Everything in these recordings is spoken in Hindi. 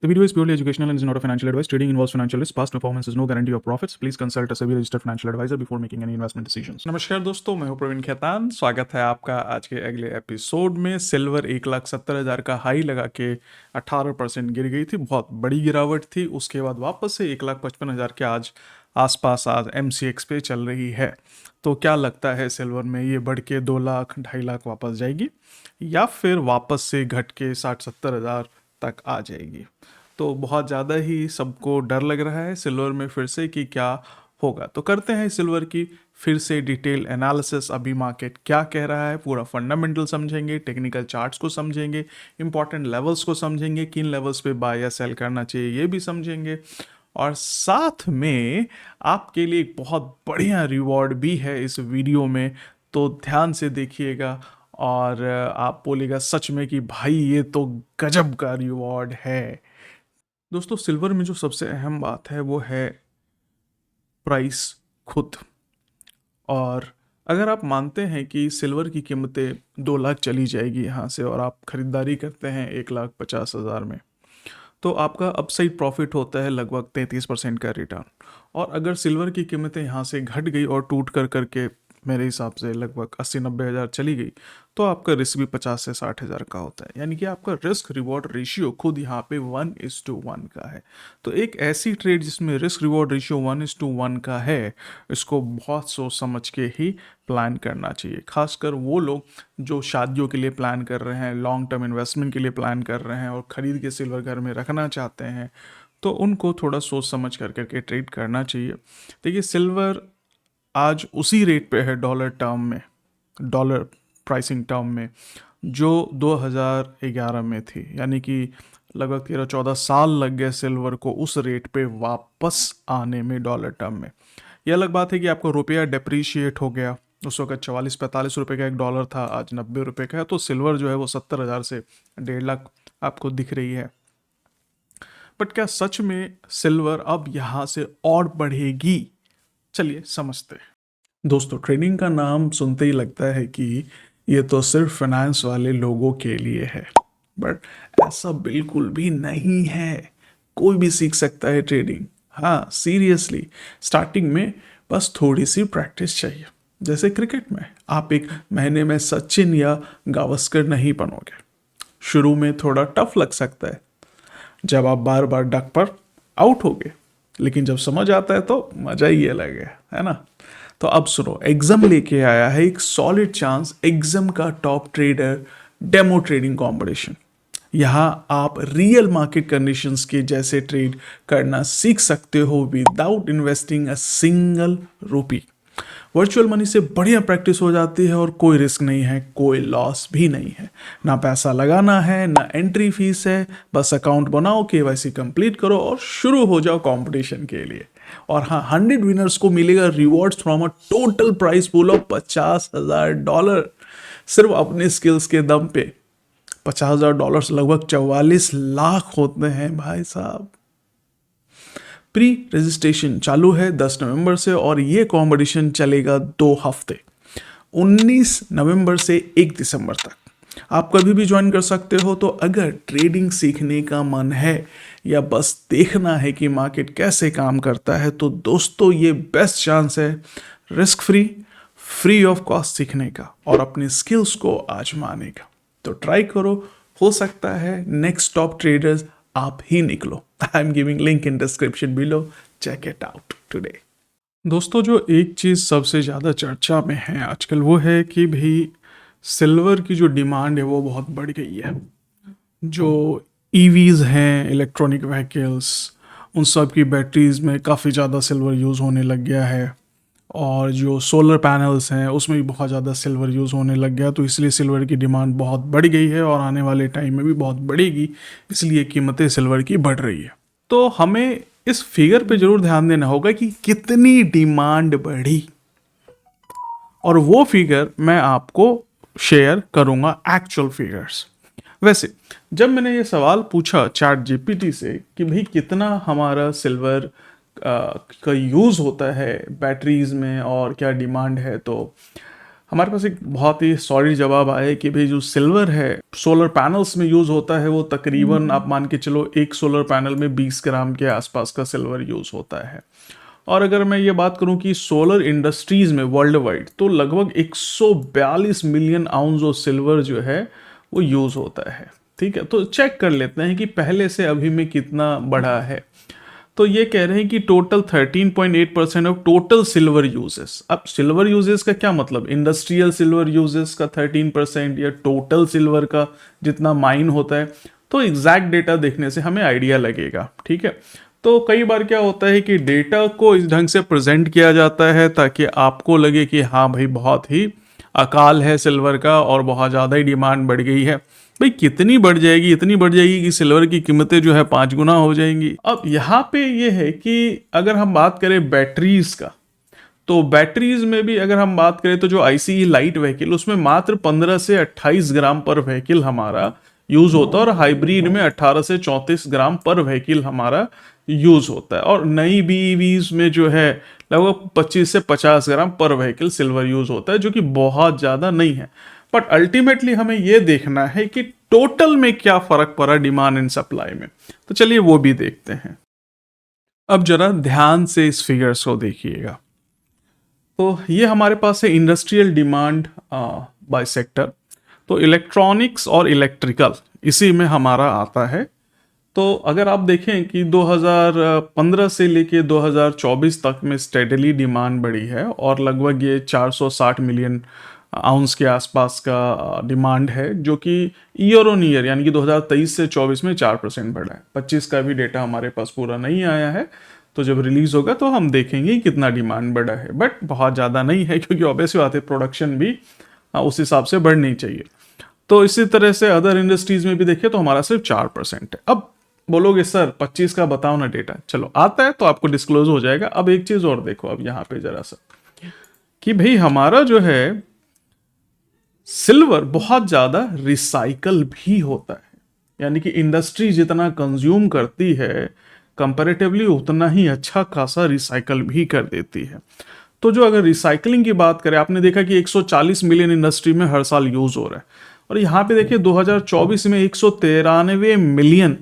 The video is purely educational and is not a financial advice. Trading involves financial risk. Past performance is no guarantee of profits. Please consult a SEBI registered financial advisor before making any investment decisions. नमस्कार दोस्तों, मैं हूं प्रवीण खेतान। स्वागत है आपका आज के अगले एपिसोड में। सिल्वर 1,70,000 का हाई लगा के 18% गिर गई थी, बहुत बड़ी गिरावट थी। उसके बाद वापस से 1,55,000 के आसपास आज MCX पे चल रही है। तो क्या लगता है सिल्वर में ये बढ़ के 2 लाख 2.5 लाख वापस जाएगी या फिर वापस से घट के 60-70 हज़ार तक आ जाएगी? तो बहुत ज़्यादा ही सबको डर लग रहा है सिल्वर में फिर से कि क्या होगा। तो करते हैं सिल्वर की फिर से डिटेल एनालिसिस। अभी मार्केट क्या कह रहा है, पूरा फंडामेंटल समझेंगे, टेक्निकल चार्ट्स को समझेंगे, इंपॉर्टेंट लेवल्स को समझेंगे, किन लेवल्स पे बाय या सेल करना चाहिए ये भी समझेंगे। और साथ में आपके लिए एक बहुत बढ़िया रिवॉर्ड भी है इस वीडियो में, तो ध्यान से देखिएगा और आप बोलेगा सच में कि भाई ये तो गजब का रिवॉर्ड है। दोस्तों, सिल्वर में जो सबसे अहम बात है वो है प्राइस खुद। और अगर आप मानते हैं कि सिल्वर की कीमतें 2 लाख चली जाएगी यहाँ से और आप ख़रीदारी करते हैं 1,50,000 में, तो आपका अपसाइड प्रॉफिट होता है लगभग 33% का रिटर्न। और अगर सिल्वर की कीमतें यहाँ से घट गई और टूट कर करके मेरे हिसाब से लगभग 80-90 हज़ार चली गई, तो आपका रिस्क भी 50 से 60 हज़ार का होता है। यानी कि आपका रिस्क रिवॉर्ड रेशियो खुद यहाँ पे 1:1 का है। तो एक ऐसी ट्रेड जिसमें रिस्क रिवॉर्ड रेशियो 1:1 का है, इसको बहुत सोच समझ के ही प्लान करना चाहिए। खासकर वो लोग जो शादियों के लिए प्लान कर रहे हैं, लॉन्ग टर्म इन्वेस्टमेंट के लिए प्लान कर रहे हैं और ख़रीद के सिल्वर घर में रखना चाहते हैं, तो उनको थोड़ा सोच समझ कर करके ट्रेड करना चाहिए। देखिए, सिल्वर आज उसी रेट पे है डॉलर प्राइसिंग टर्म में जो 2011 में थी। यानी कि लगभग 13-14 साल लग गए सिल्वर को उस रेट पे वापस आने में डॉलर टर्म में। यह अलग बात है कि आपको रुपया डेप्रीशिएट हो गया। उस वक्त 44-45 रुपये का एक डॉलर था, आज 90 रुपये का है। तो सिल्वर जो है वो 70,000 से 1.5 लाख आपको दिख रही है। बट क्या सच में सिल्वर अब यहाँ से और बढ़ेगी? चलिए समझते हैं। दोस्तों, ट्रेडिंग का नाम सुनते ही लगता है कि ये तो सिर्फ फाइनेंस वाले लोगों के लिए है, बट ऐसा बिल्कुल भी नहीं है। कोई भी सीख सकता है ट्रेडिंग। हाँ, सीरियसली, स्टार्टिंग में बस थोड़ी सी प्रैक्टिस चाहिए। जैसे क्रिकेट में आप एक महीने में सचिन या गावस्कर नहीं बनोगे। शुरू में थोड़ा टफ लग सकता है जब आप बार बार डक पर आउट होगे, लेकिन जब समझ आता है तो मजा ही अलग है ना। तो अब सुनो, एग्जाम लेके आया है एक सॉलिड चांस, एग्जाम का top trader demo trading competition. यहाँ आप रियल मार्केट कंडीशंस के जैसे ट्रेड करना सीख सकते हो without investing a single rupee. Virtual money से बढ़िया प्रैक्टिस हो जाती है और कोई रिस्क नहीं है, कोई लॉस भी नहीं है। ना पैसा लगाना है, ना एंट्री फीस है। बस अकाउंट बनाओ, KYC कंप्लीट करो और शुरू हो जाओ कंपटीशन के लिए। और हाँ, 100 विनर्स को मिलेगा rewards from a total price pool of $50,000 सिर्फ अपने स्किल्स के दम पे। $50,000 लगभग 44 लाख होते हैं भाई साहब। प्री रजिस्ट्रेशन चालू है 10 नवंबर से और ये कॉम्पिटिशन चलेगा 2 हफ्ते, 19 नवंबर से 1 दिसंबर तक। आप कभी भी ज्वाइन कर सकते हो। तो अगर ट्रेडिंग सीखने का मन है या बस देखना है कि मार्केट कैसे काम करता है, तो दोस्तों ये बेस्ट चांस है रिस्क फ्री ऑफ कॉस्ट सीखने का और अपने स्किल्स को आजमाने का। तो ट्राई करो, हो सकता है नेक्स्ट टॉप ट्रेडर्स आप ही निकलो। I am giving link in description below, check it out today. दोस्तों, जो एक चीज़ सबसे ज़्यादा चर्चा में है आजकल वो है कि भाई सिल्वर की जो डिमांड है वो बहुत बढ़ गई है। जो EVs हैं, इलेक्ट्रॉनिक व्हीकल्स, उन सब की बैटरीज में काफ़ी ज़्यादा सिल्वर यूज़ होने लग गया है। और जो सोलर पैनल्स हैं उसमें भी बहुत ज़्यादा सिल्वर यूज़ होने लग गया। तो इसलिए सिल्वर की डिमांड बहुत बढ़ गई है और आने वाले टाइम में भी बहुत बढ़ेगी, इसलिए कीमतें सिल्वर की बढ़ रही है। तो हमें इस फिगर पे ज़रूर ध्यान देना होगा कि कितनी डिमांड बढ़ी, और वो फिगर मैं आपको शेयर करूंगा, एक्चुअल फिगर्स। वैसे जब मैंने ये सवाल पूछा ChatGPT से कि भाई कितना हमारा सिल्वर का यूज़ होता है बैटरीज में और क्या डिमांड है, तो हमारे पास एक बहुत ही सॉलिड जवाब आया है कि भाई जो सिल्वर है सोलर पैनल्स में यूज़ होता है वो तकरीबन आप मान के चलो एक सोलर पैनल में 20 ग्राम के आसपास का सिल्वर यूज़ होता है। और अगर मैं ये बात करूं कि सोलर इंडस्ट्रीज में वर्ल्ड वाइड तो लगभग 142 मिलियन आउंस ऑफ सिल्वर जो है वो यूज़ होता है। ठीक है, तो चेक कर लेते हैं कि पहले से अभी में कितना बढ़ा है। तो ये कह रहे हैं कि total 13.8% of total silver uses. अब सिल्वर यूजेस का क्या मतलब, इंडस्ट्रियल सिल्वर यूजेस का 13% या टोटल सिल्वर का जितना माइन होता है। तो एग्जैक्ट डेटा देखने से हमें आइडिया लगेगा। ठीक है, तो कई बार क्या होता है कि डेटा को इस ढंग से प्रेजेंट किया जाता है ताकि आपको लगे कि हाँ भाई बहुत ही अकाल है सिल्वर का और बहुत ज़्यादा ही डिमांड बढ़ गई है। भाई कितनी बढ़ जाएगी, इतनी बढ़ जाएगी कि सिल्वर की कीमतें जो है 5 गुना हो जाएंगी। अब यहाँ पे ये है कि अगर हम बात करें बैटरीज का, तो बैटरीज में भी अगर हम बात करें तो जो आईसीई लाइट व्हीकल उसमें मात्र 15 से 28 ग्राम पर व्हीकल हमारा यूज होता है और हाइब्रिड में 18 से 34 ग्राम पर व्हीकल हमारा यूज होता है। और नई बीईवीज में जो है लगभग 25 से 50 ग्राम पर व्हीकल सिल्वर यूज होता है, जो कि बहुत ज़्यादा नहीं है। बट अल्टीमेटली हमें यह देखना है कि टोटल में क्या फर्क पड़ा डिमांड एंड सप्लाई में। तो चलिए वो भी देखते हैं। अब जरा ध्यान से इस फिगर्स को देखिएगा। तो ये हमारे पास है इंडस्ट्रियल डिमांड बाय सेक्टर। तो इलेक्ट्रॉनिक्स और इलेक्ट्रिकल इसी में हमारा आता है। तो अगर आप देखें कि 2015 से लेके 2024 तक में स्टेडली डिमांड बढ़ी है और लगभग ये 460 मिलियन आउंस के आसपास का डिमांड है, जो कि ईयर ऑन ईयर यानी कि 2023 से 24 में 4% बढ़ा है। 25 का भी डेटा हमारे पास पूरा नहीं आया है, तो जब रिलीज होगा तो हम देखेंगे कितना डिमांड बढ़ा है। बट बहुत ज़्यादा नहीं है क्योंकि ऑब्वियस बात है प्रोडक्शन भी उस हिसाब से बढ़नी चाहिए। तो इसी तरह से अदर इंडस्ट्रीज में भी देखिए तो हमारा सिर्फ 4% है। अब बोलोगे सर 25 का बताओ ना डेटा, चलो आता है तो आपको डिस्क्लोज हो जाएगा। अब एक चीज़ और देखो, अब यहाँ पे जरा सा कि भाई हमारा जो है सिल्वर बहुत ज़्यादा रिसाइकल भी होता है, यानी कि इंडस्ट्री जितना कंज्यूम करती है कंपैरेटिवली उतना ही अच्छा खासा रिसाइकल भी कर देती है। तो जो अगर रिसाइकलिंग की बात करें, आपने देखा कि 140 मिलियन इंडस्ट्री में हर साल यूज हो रहा है। और यहाँ पे देखिए 2024 में 193 मिलियन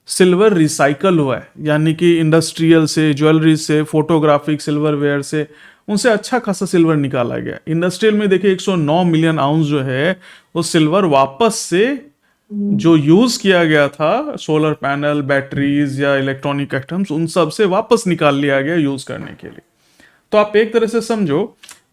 सिल्वर रिसाइकल हुआ है, यानी कि इंडस्ट्रियल से, ज्वेलरी से, फोटोग्राफिक सिल्वरवेयर से उनसे अच्छा खासा सिल्वर निकाला गया। इंडस्ट्रियल में देखिए 109 मिलियन आउंस जो है वो सिल्वर वापस से जो यूज किया गया था सोलर पैनल, बैटरीज या इलेक्ट्रॉनिक आइटम्स, उन सब से वापस निकाल लिया गया यूज करने के लिए। तो आप एक तरह से समझो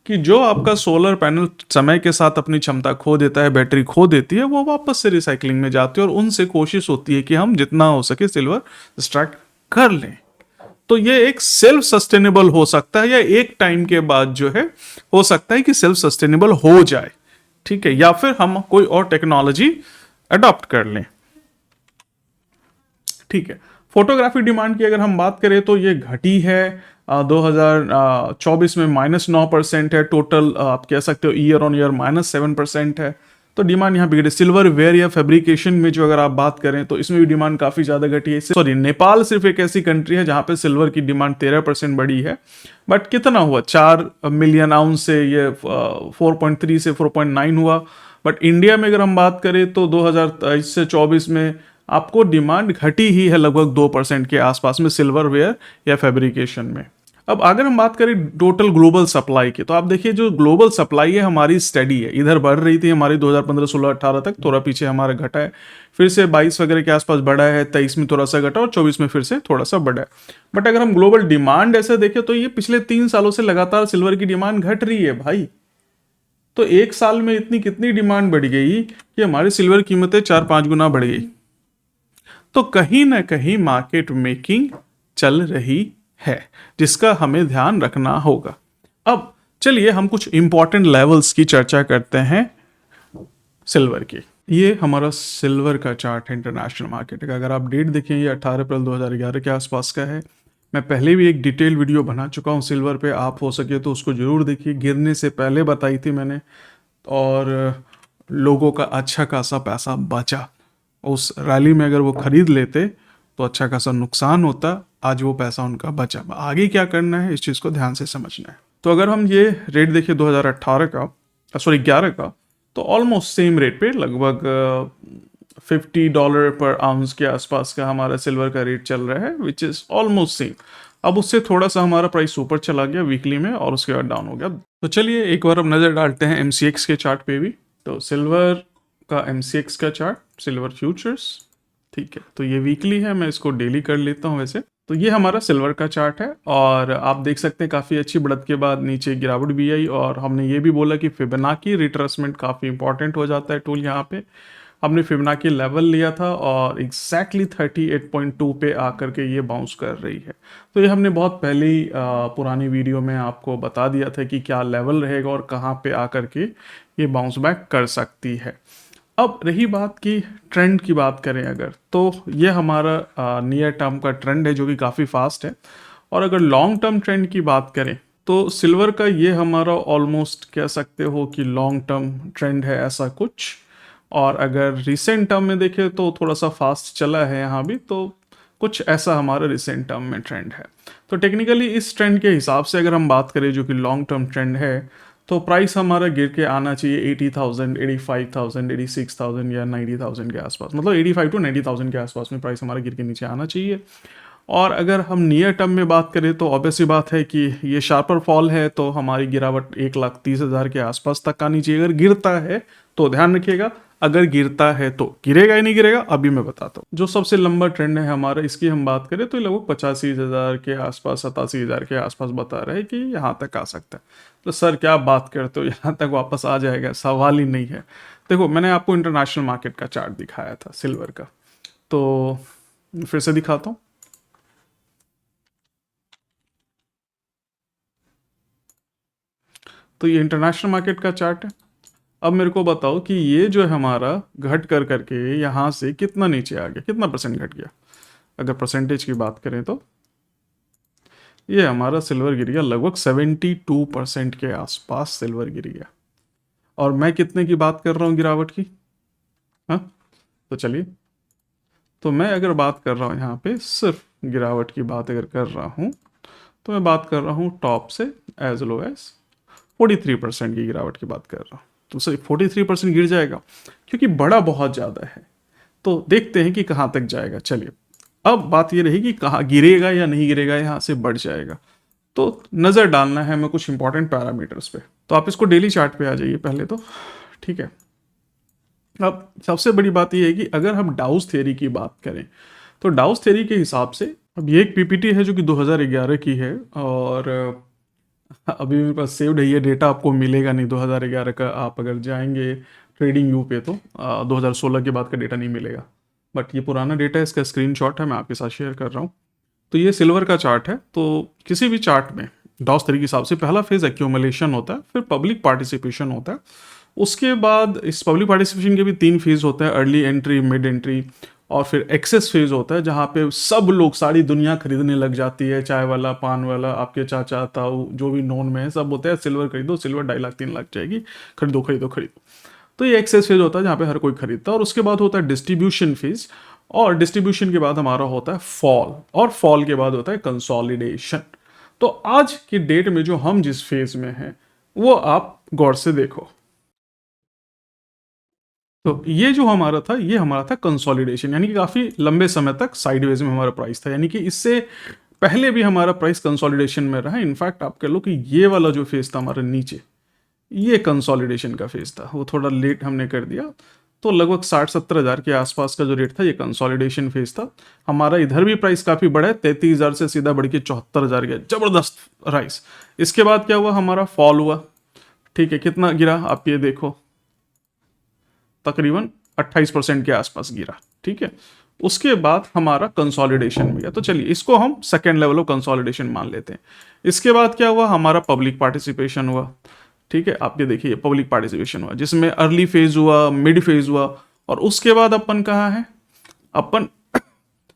कि जो आपका सोलर पैनल समय के साथ अपनी क्षमता खो देता है, बैटरी खो देती है, वो वापस से रिसाइकलिंग में जाती है और उनसे कोशिश होती है कि हम जितना हो सके सिल्वर एक्सट्रैक्ट कर लें। तो ये एक सेल्फ सस्टेनेबल हो सकता है या एक टाइम के बाद जो है हो सकता है कि सेल्फ सस्टेनेबल हो जाए। ठीक है, या फिर हम कोई और टेक्नोलॉजी अडॉप्ट कर लें। ठीक है, फोटोग्राफी डिमांड की अगर हम बात करें तो ये घटी है। 2024 में -9% है टोटल, आप कह सकते हो ईयर ऑन ईयर -7% है। तो डिमांड यहाँ बिगड़ी। सिल्वर वेयर या फैब्रिकेशन में जो अगर आप बात करें तो इसमें भी डिमांड काफ़ी ज़्यादा घटी है। सॉरी, नेपाल सिर्फ एक ऐसी कंट्री है जहाँ पे सिल्वर की डिमांड 13% बढ़ी है। बट कितना हुआ, 4 मिलियन आउंस से ये 4.3 से 4.9 हुआ। बट इंडिया में अगर हम बात करें तो 2023 से 24 में आपको डिमांड घटी ही है लगभग 2% के आसपास में सिल्वर वेयर या फैब्रिकेशन में। अब अगर हम बात करें टोटल ग्लोबल सप्लाई की, तो आप देखिए जो ग्लोबल सप्लाई है हमारी स्टडी है, इधर बढ़ रही थी हमारी 2015, 16, 18 तक, थोड़ा पीछे हमारा घटा है, फिर से 22 वगैरह के आसपास बढ़ा है, 23 में थोड़ा सा घटा और 24 में फिर से थोड़ा सा बढ़ा है। बट अगर हम ग्लोबल डिमांड ऐसे देखें तो ये पिछले 3 सालों से लगातार सिल्वर की डिमांड घट रही है भाई। तो एक साल में इतनी कितनी डिमांड बढ़ गई कि हमारी सिल्वर कीमतें 4-5 गुना बढ़ गई। तो कहीं ना कहीं मार्केट मेकिंग चल रही है, जिसका हमें ध्यान रखना होगा। अब चलिए हम कुछ इंपॉर्टेंट लेवल्स की चर्चा करते हैं सिल्वर की। ये हमारा सिल्वर का चार्ट है इंटरनेशनल मार्केट का। अगर आप डेट देखें ये 18 अप्रैल 2011 के आसपास का है। मैं पहले भी एक डिटेल वीडियो बना चुका हूँ सिल्वर पे, आप हो सके तो उसको ज़रूर देखिए। गिरने से पहले बताई थी मैंने और लोगों का अच्छा खासा पैसा बचा। उस रैली में अगर वो खरीद लेते तो अच्छा खासा नुकसान होता, आज वो पैसा उनका बचा। आगे क्या करना है इस चीज़ को ध्यान से समझना है। तो अगर हम ये रेट देखिए 2018 का, सॉरी 11 का, तो ऑलमोस्ट सेम रेट पे लगभग $50 पर आउंस के आसपास का हमारा सिल्वर का रेट चल रहा है, विच इज़ ऑलमोस्ट सेम। अब उससे थोड़ा सा हमारा प्राइस ऊपर चला गया वीकली में और उसके बाद डाउन हो गया। तो चलिए एक बार हम नज़र डालते हैं MCX के चार्ट पे भी। तो सिल्वर का MCX का चार्ट, सिल्वर फ्यूचर्स, ठीक है, तो ये वीकली है, मैं इसको डेली कर लेता हूँ वैसे। तो ये हमारा सिल्वर का चार्ट है और आप देख सकते हैं काफ़ी अच्छी बढ़त के बाद नीचे गिरावट भी आई, और हमने ये भी बोला कि फिबोनाची रिट्रेसमेंट काफ़ी इंपॉर्टेंट हो जाता है टूल यहाँ पे। हमने फिबोनाची लेवल लिया था और एग्जैक्टली 38.2 पे आकर के ये बाउंस कर रही है। तो ये हमने बहुत पहले ही पुरानी वीडियो में आपको बता दिया था कि क्या लेवल रहेगा और कहाँ पे आकर के ये बाउंस बैक कर सकती है। अब रही बात की ट्रेंड की बात करें अगर, तो ये हमारा नियर टर्म का ट्रेंड है जो कि काफ़ी फास्ट है। और अगर लॉन्ग टर्म ट्रेंड की बात करें तो सिल्वर का ये हमारा ऑलमोस्ट कह सकते हो कि लॉन्ग टर्म ट्रेंड है ऐसा कुछ। और अगर रिसेंट टर्म में देखें तो थोड़ा सा फास्ट चला है यहाँ भी, तो कुछ ऐसा हमारा रिसेंट टर्म में ट्रेंड है। तो टेक्निकली इस ट्रेंड के हिसाब से अगर हम बात करें जो कि लॉन्ग टर्म ट्रेंड है, तो प्राइस हमारा गिर के आना चाहिए 80,000, 85,000, 86,000 या 90,000 के आसपास, मतलब 85 to 90,000 के आसपास में प्राइस हमारा गिर के नीचे आना चाहिए। और अगर हम नियर टर्म में बात करें तो ऑब्वियसली बात है कि ये शार्पर फॉल है, तो हमारी गिरावट 1,30,000 के आसपास तक आनी चाहिए अगर गिरता है। तो ध्यान रखिएगा, अगर गिरता है तो गिरेगा ही नहीं गिरेगा अभी मैं बताता हूँ। जो सबसे लंबा ट्रेंड है हमारा, इसकी हम बात करें तो लगभग 85,000 के आसपास, 87,000 के आसपास बता रहे हैं कि यहाँ तक आ सकता है। तो सर क्या बात करते हो, यहाँ तक वापस आ जाएगा? सवाल ही नहीं है। देखो मैंने आपको इंटरनेशनल मार्केट का चार्ट दिखाया था सिल्वर का, तो फिर से दिखाता हूँ। तो ये इंटरनेशनल मार्केट का चार्ट है। अब मेरे को बताओ कि ये जो है हमारा घट कर करके यहाँ से कितना नीचे आ गया, कितना परसेंट घट गया? अगर परसेंटेज की बात करें तो ये हमारा सिल्वर गिर गया लगभग 72% के आसपास सिल्वर गिर गया। और मैं कितने की बात कर रहा हूँ गिरावट की? हाँ, तो चलिए, तो मैं अगर बात कर रहा हूँ यहाँ पे सिर्फ गिरावट की बात अगर कर रहा हूँ, तो मैं बात कर रहा हूँ टॉप से एज लो एज 43% की गिरावट की बात कर रहा हूँ। तो सर 43% गिर जाएगा क्योंकि बड़ा बहुत ज़्यादा है। तो देखते हैं कि कहाँ तक जाएगा। चलिए, अब बात ये रही कि कहाँ गिरेगा या नहीं गिरेगा, यहाँ से बढ़ जाएगा। तो नज़र डालना है हमें कुछ इंपॉर्टेंट पैरामीटर्स पे। तो आप इसको डेली चार्ट पे आ जाइए पहले तो, ठीक है। अब सबसे बड़ी बात यह है कि अगर हम डाउस थ्योरी की बात करें तो डाउस थ्योरी के हिसाब से, अब ये एक पीपीटी है जो कि 2011 की है, और अभी मेरे पास सेव्ड है, ये डेटा आपको मिलेगा नहीं 2011 का। आप अगर जाएंगे ट्रेडिंग व्यू पे तो 2016 के बाद का डेटा नहीं मिलेगा, बट ये पुराना डेटा है, इसका स्क्रीनशॉट है, मैं आपके साथ शेयर कर रहा हूँ। तो ये सिल्वर का चार्ट है। तो किसी भी चार्ट में डॉस थ्योरी के हिसाब से पहला फेज एक्यूमुलेशन होता है, फिर पब्लिक पार्टिसिपेशन होता है, उसके बाद इस पब्लिक पार्टिसिपेशन के भी 3 फेज होते हैं, अर्ली एंट्री, मिड एंट्री और फिर एक्सेस फेज होता है, जहाँ पे सब लोग सारी दुनिया खरीदने लग जाती है, चाय वाला, पान वाला, आपके चाचा ताऊ जो भी नॉन में है सब बोलते हैं सिल्वर खरीदो, सिल्वर 2.5 लाख 3 लाख जाएगी, खरीदो खरीदो खरीदो। तो ये एक्सेस फेज होता है जहाँ पे हर कोई खरीदता है, और उसके बाद होता है डिस्ट्रीब्यूशन फेज, और डिस्ट्रीब्यूशन के बाद हमारा होता है फॉल, और फॉल के बाद होता है कंसोलिडेशन। तो आज की डेट में जो हम जिस फेज में हैं वो आप गौर से देखो। तो ये जो हमारा था, ये हमारा था कंसोलिडेशन, यानी कि काफ़ी लंबे समय तक साइडवेज में हमारा प्राइस था, यानी कि इससे पहले भी हमारा प्राइस कंसोलिडेशन में रहा। इनफैक्ट आप कह लो कि ये वाला जो फेज था हमारा नीचे, ये कंसोलिडेशन का फेज था, वो थोड़ा लेट हमने कर दिया। तो लगभग 60-70 हज़ार के आसपास का जो रेट था ये कंसोलिडेशन फेज था हमारा। इधर भी प्राइस काफ़ी बढ़ा है, 33,000 से सीधा बढ़ के 74,000 गया, ज़बरदस्त राइस। इसके बाद क्या हुआ, हमारा फॉल हुआ, ठीक है। कितना गिरा आप ये देखो, तकरीबन 28% के आसपास गिरा, ठीक है। उसके बाद हमारा कंसोलिडेशन में गया। तो चलिए इसको हम सेकेंड लेवल ऑफ कंसोलिडेशन मान लेते हैं। इसके बाद क्या हुआ, हमारा पब्लिक पार्टिसिपेशन हुआ, ठीक है। आप ये देखिए पब्लिक पार्टिसिपेशन हुआ जिसमें अर्ली फेज हुआ, मिड फेज हुआ, और उसके बाद अपन कहाँ है, अपन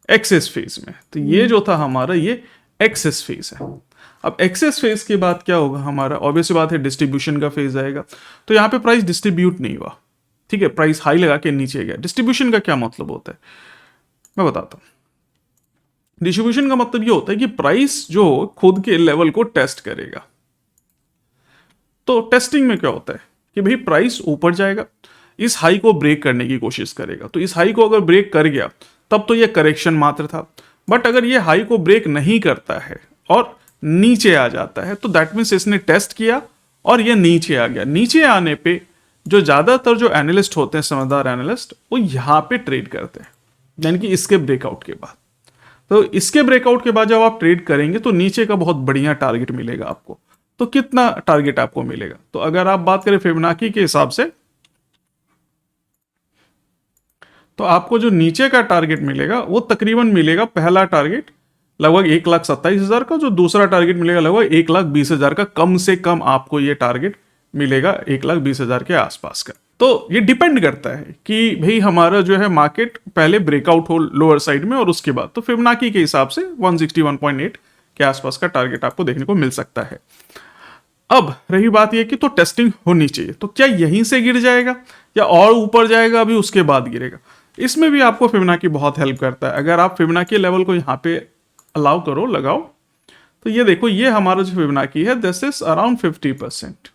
एक्सेस फेज में। तो ये जो था हमारा, ये एक्सेस फेज है। अब एक्सेस फेज के बाद क्या होगा हमारा, ऑब्वियस बात है डिस्ट्रीब्यूशन का फेज आएगा। तो यहाँ पे प्राइस डिस्ट्रीब्यूट नहीं हुआ, ठीक है, प्राइस हाई लगा के नीचे गया। डिस्ट्रीब्यूशन का क्या मतलब होता है मैं बताता हूँ। डिस्ट्रीब्यूशन का मतलब ये होता है कि प्राइस जो खुद के लेवल को टेस्ट करेगा। तो टेस्टिंग में क्या होता है कि भाई प्राइस ऊपर जाएगा, इस हाई को ब्रेक करने की कोशिश करेगा। तो इस हाई को अगर ब्रेक कर गया तब तो ये करेक्शन मात्र था, बट अगर ये हाई को ब्रेक नहीं करता है और नीचे आ जाता है तो दैट मीन्स इसने टेस्ट किया और ये नीचे आ गया। नीचे आने पे जो ज़्यादातर जो एनालिस्ट होते हैं, समझदार एनालिस्ट, वो यहाँ पे ट्रेड करते हैं, यानी कि इसके ब्रेकआउट के बाद। तो इसके ब्रेकआउट के बाद जब आप ट्रेड करेंगे तो नीचे का बहुत बढ़िया टारगेट मिलेगा आपको। तो कितना टारगेट आपको मिलेगा? तो अगर आप बात करें फिबोनाची के हिसाब से, तो आपको जो नीचे का टारगेट मिलेगा वो तकरीबन मिलेगा, पहला टारगेट लगभग 1,27,000 का, जो दूसरा टारगेट मिलेगा लगभग 1,20,000 का। कम से कम आपको ये टारगेट मिलेगा 1,20,000 के आसपास का। तो ये डिपेंड करता है कि भाई हमारा जो है मार्केट पहले ब्रेकआउट हो लोअर साइड में और उसके बाद। तो फिबोनाची के हिसाब से 161.8 के आसपास का टारगेट आपको देखने को मिल सकता है। अब रही बात यह कि तो टेस्टिंग होनी चाहिए, तो क्या यहीं से गिर जाएगा या और ऊपर जाएगा अभी उसके बाद गिरेगा? इसमें भी आपको फिबोनाची बहुत हेल्प करता है। अगर आप फिबोनाची लेवल को यहाँ पे अलाउ करो, लगाओ, तो ये देखो, ये हमारा जो फिबोनाची है दिस इज अराउंड 50%।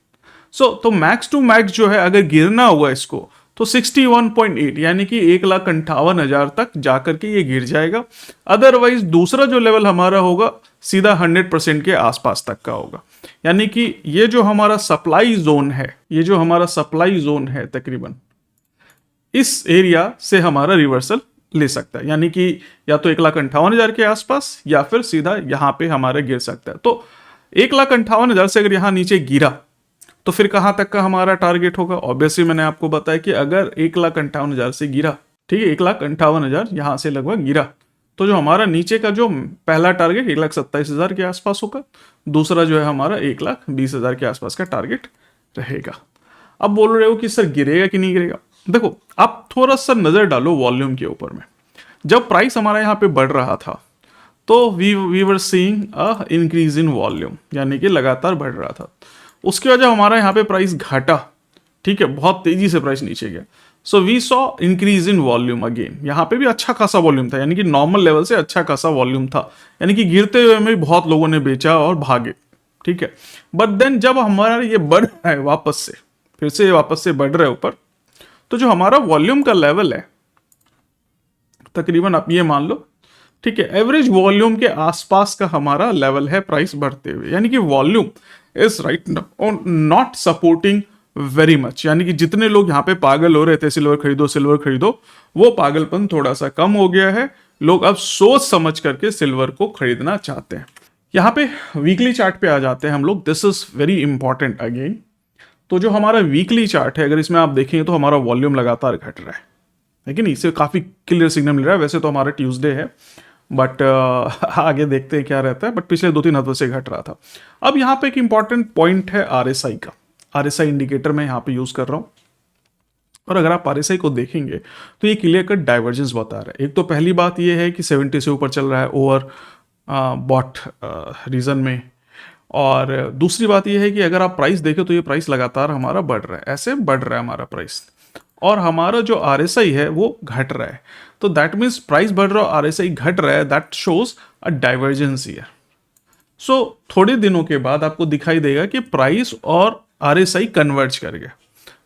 तो मैक्स टू मैक्स जो है अगर गिरना हुआ इसको तो 61.8 यानी कि 1,58,000 तक जाकर के ये गिर जाएगा। अदरवाइज दूसरा जो लेवल हमारा होगा सीधा 100% के आसपास तक का होगा। यानी कि ये जो हमारा सप्लाई जोन है, ये जो हमारा सप्लाई जोन है तकरीबन इस एरिया से हमारा रिवर्सल ले सकता है, यानी कि या तो 1,58,000 के आसपास या फिर सीधा यहाँ पे हमारा गिर सकता है। तो 1,58,000 से अगर यहाँ नीचे गिरा तो फिर कहाँ तक का हमारा टारगेट होगा? ऑब्वियसली मैंने आपको बताया कि अगर 1,58,000 से गिरा, ठीक है, 1,58,000 यहाँ से लगभग गिरा, तो जो हमारा नीचे का जो पहला टारगेट 1,27,000 के आसपास होगा, दूसरा जो है हमारा 1,20,000 के आसपास का टारगेट रहेगा। अब बोल रहे हो कि सर गिरेगा कि नहीं गिरेगा? देखो, आप थोड़ा सा नजर डालो वॉल्यूम के ऊपर में। जब प्राइस हमारा यहाँ पे बढ़ रहा था तो we were seeing a increase in volume, यानी कि लगातार बढ़ रहा था। उसके बाद जब हमारा यहाँ पे प्राइस घटा, ठीक है, बहुत तेजी से प्राइस नीचे गया, so we saw increase in volume again. यहाँ पे भी अच्छा खासा वॉल्यूम था, यानी कि नॉर्मल लेवल से अच्छा खासा वॉल्यूम था, यानी कि गिरते हुए में बहुत लोगों ने बेचा और भागे, ठीक है। बट देन जब हमारा ये बढ़ रहा है वापस से, फिर से वापस से बढ़ रहा है ऊपर, तो जो हमारा वॉल्यूम का लेवल है तकरीबन आप ये मान लो, ठीक है, एवरेज वॉल्यूम के आसपास का हमारा लेवल है प्राइस बढ़ते हुए, यानी कि volume is right not supporting very much. यानी कि जितने लोग यहाँ पे पागल हो रहे थे सिल्वर खरीदो, वो पागलपन थोड़ा सा कम हो गया है। लोग अब सोच समझ करके सिल्वर को खरीदना चाहते हैं। यहाँ पे वीकली चार्ट पे आ जाते हैं हम लोग। This is very important again. तो जो हमारा वीकली चार्ट है, अगर इसमें आप देखेंगे तो हमारा वॉल्यूम लगातार घट रहा है कि नहीं? इससे काफ़ी क्लियर सिग्नल मिल रहा है। वैसे तो हमारा ट्यूसडे है, बट आगे देखते हैं क्या रहता है। बट पिछले 2-3 हफ्तों से घट रहा था। अब यहाँ पे एक इंपॉर्टेंट पॉइंट है RSI का। RSI इंडिकेटर मैं यहाँ पे यूज़ कर रहा हूँ, और अगर आप RSI को देखेंगे तो ये क्लियर कट डाइवर्जेंस बता रहा है। एक तो पहली बात ये है कि 70 से ऊपर चल रहा है ओवर बॉट रीजन में, और दूसरी बात ये है कि अगर आप प्राइस देखें तो ये प्राइस लगातार हमारा बढ़ रहा है, ऐसे बढ़ रहा है हमारा प्राइस, और हमारा जो RSI है वो घट रहा है। तो दैट मीन्स प्राइस बढ़ रहा है, RSI घट रहा है, that shows a divergence here. So थोड़े दिनों के बाद आपको दिखाई देगा कि प्राइस और RSI कन्वर्ज कर गया।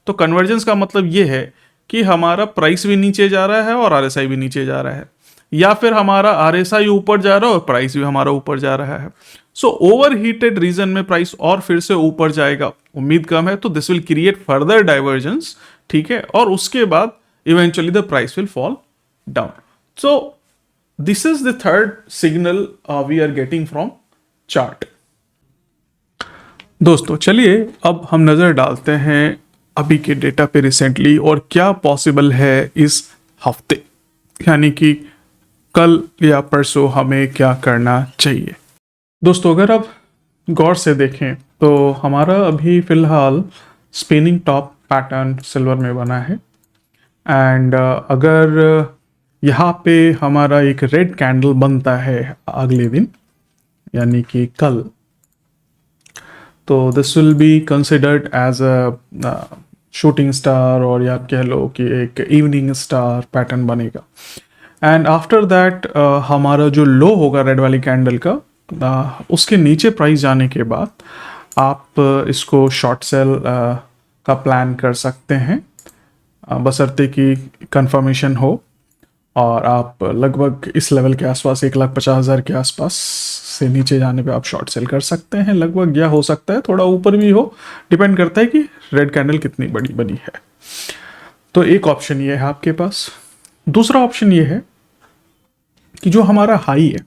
तो कन्वर्जेंस का मतलब ये है कि हमारा प्राइस भी नीचे जा रहा है और RSI भी नीचे जा रहा है, या फिर हमारा RSI ऊपर जा रहा है और प्राइस भी हमारा ऊपर जा रहा है। सो ओवर हीटेड रीजन में प्राइस और फिर से ऊपर जाएगा, उम्मीद कम है, तो this will create further divergence, ठीक है, और उसके बाद eventually the price will fall down. So this is the third signal we are getting from chart. दोस्तों चलिए अब हम नजर डालते हैं अभी के डेटा पे रिसेंटली, और क्या पॉसिबल है इस हफ्ते, यानी कि कल या परसों हमें क्या करना चाहिए। दोस्तों अगर आप गौर से देखें तो हमारा अभी फिलहाल स्पिनिंग टॉप पैटर्न सिल्वर में बना है, एंड अगर यहाँ पे हमारा एक रेड कैंडल बनता है अगले दिन, यानी कि कल, तो this will be considered as a shooting star, और या कह लो कि एक इवनिंग स्टार पैटर्न बनेगा। एंड आफ्टर दैट हमारा जो लो होगा रेड वाली कैंडल का, उसके नीचे प्राइस जाने के बाद आप इसको शॉर्ट सेल का प्लान कर सकते हैं, बशर्ते कि कंफर्मेशन हो और आप लगभग इस लेवल के आसपास 1,50,000 के आसपास से नीचे जाने पे आप शॉर्ट सेल कर सकते हैं लगभग, या हो सकता है थोड़ा ऊपर भी हो, डिपेंड करता है कि रेड कैंडल कितनी बड़ी बनी है। तो एक ऑप्शन ये है आपके पास। दूसरा ऑप्शन ये है कि जो हमारा हाई है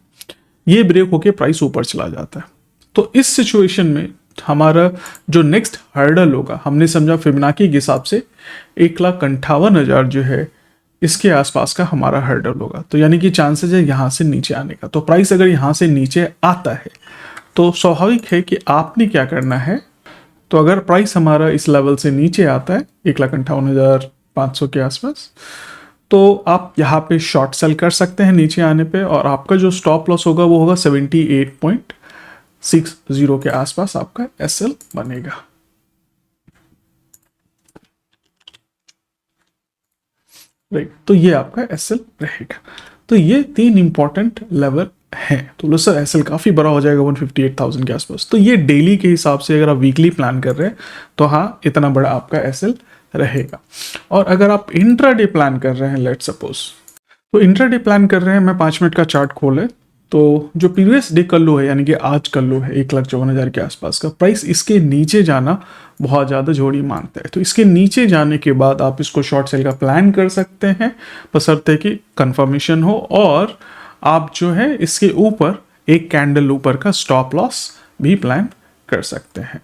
ये ब्रेक होके प्राइस ऊपर चला जाता है, तो इस सिचुएशन में हमारा जो नेक्स्ट हर्डल होगा, हमने समझा फिबोनाची के हिसाब से 1,58,000 जो है इसके आसपास का हमारा हर्डल होगा। तो यानी कि चांसेस है यहाँ से नीचे आने का। तो प्राइस अगर यहाँ से नीचे आता है तो स्वाभाविक है कि आपने क्या करना है, तो अगर प्राइस हमारा इस लेवल से नीचे आता है 1,58,500 के आसपास, तो आप यहाँ पे शॉर्ट सेल कर सकते हैं नीचे आने पे, और आपका जो स्टॉप लॉस होगा वो होगा 78.60 के आसपास आपका एसएल बनेगा। राइट, तो ये आपका एसएल रहेगा। तो ये 3 इंपॉर्टेंट लेवल हैं। तो लो सर एसएल काफ़ी बड़ा हो जाएगा 158,000 के आसपास। तो ये डेली के हिसाब से अगर आप वीकली प्लान कर रहे हैं तो हाँ, इतना बड़ा आपका एसएल रहेगा। और अगर आप इंट्राडे प्लान कर रहे हैं, लेट सपोज, तो इंट्राडे प्लान कर रहे हैं, मैं 5 मिनट का चार्ट खोले तो जो प्रीवियस डे का लो है यानी कि आज का लो है 1,54,000 के आसपास का, प्राइस इसके नीचे जाना बहुत ज़्यादा जोड़ी मांगता है। तो इसके नीचे जाने के बाद आप इसको शॉर्ट सेल का प्लान कर सकते हैं, बशर्ते कि कंफर्मेशन हो, और आप जो है इसके ऊपर एक कैंडल ऊपर का स्टॉप लॉस भी प्लान कर सकते हैं।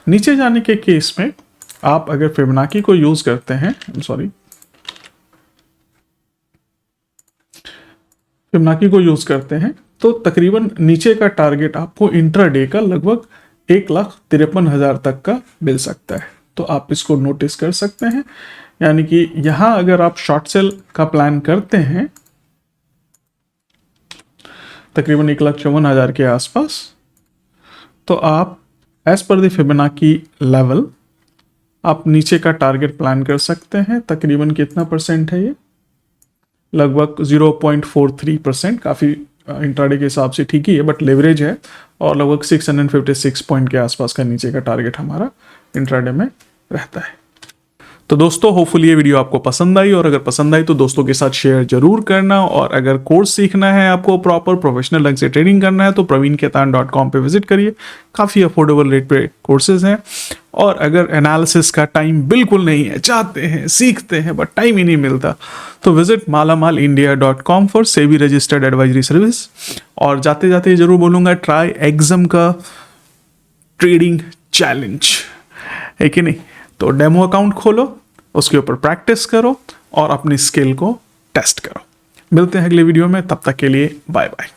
नीचे जाने के केस में आप अगर फिबोनाची को यूज करते हैं, फिबोनाची को यूज करते हैं तो तकरीबन नीचे का टारगेट आपको इंट्राडे का लगभग 1,53,000 तक का मिल सकता है। तो आप इसको नोटिस कर सकते हैं, यानी कि यहां अगर आप शॉर्ट सेल का प्लान करते हैं तकरीबन 1,54,000 के आसपास, तो आप as per the Fibonacci level आप नीचे का टारगेट प्लान कर सकते हैं। तकरीबन कितना परसेंट है ये, लगभग 0.43%, काफ़ी इंट्राडे के हिसाब से ठीक ही है, बट लेवरेज है, और लगभग 656 पॉइंट के आसपास का नीचे का टारगेट हमारा इंट्राडे में रहता है। तो दोस्तों होपफुली ये वीडियो आपको पसंद आई, और अगर पसंद आई तो दोस्तों के साथ शेयर जरूर करना। और अगर कोर्स सीखना है आपको, प्रॉपर प्रोफेशनल ढंग से ट्रेडिंग करना है, तो praveenkhaitan.com पे विजिट करिए। काफ़ी अफोर्डेबल रेट पे कोर्सेज हैं। और अगर एनालिसिस का टाइम बिल्कुल नहीं है, चाहते हैं सीखते हैं बट टाइम ही नहीं मिलता, तो visit malamalindia.com for SEBI registered advisory service. और जाते जाते जरूर बोलूँगा, ट्राई एग्जाम का ट्रेडिंग चैलेंज, है कि नहीं? तो डेमो अकाउंट खोलो, उसके ऊपर प्रैक्टिस करो और अपनी स्किल को टेस्ट करो। मिलते हैं अगले वीडियो में, तब तक के लिए बाय बाय।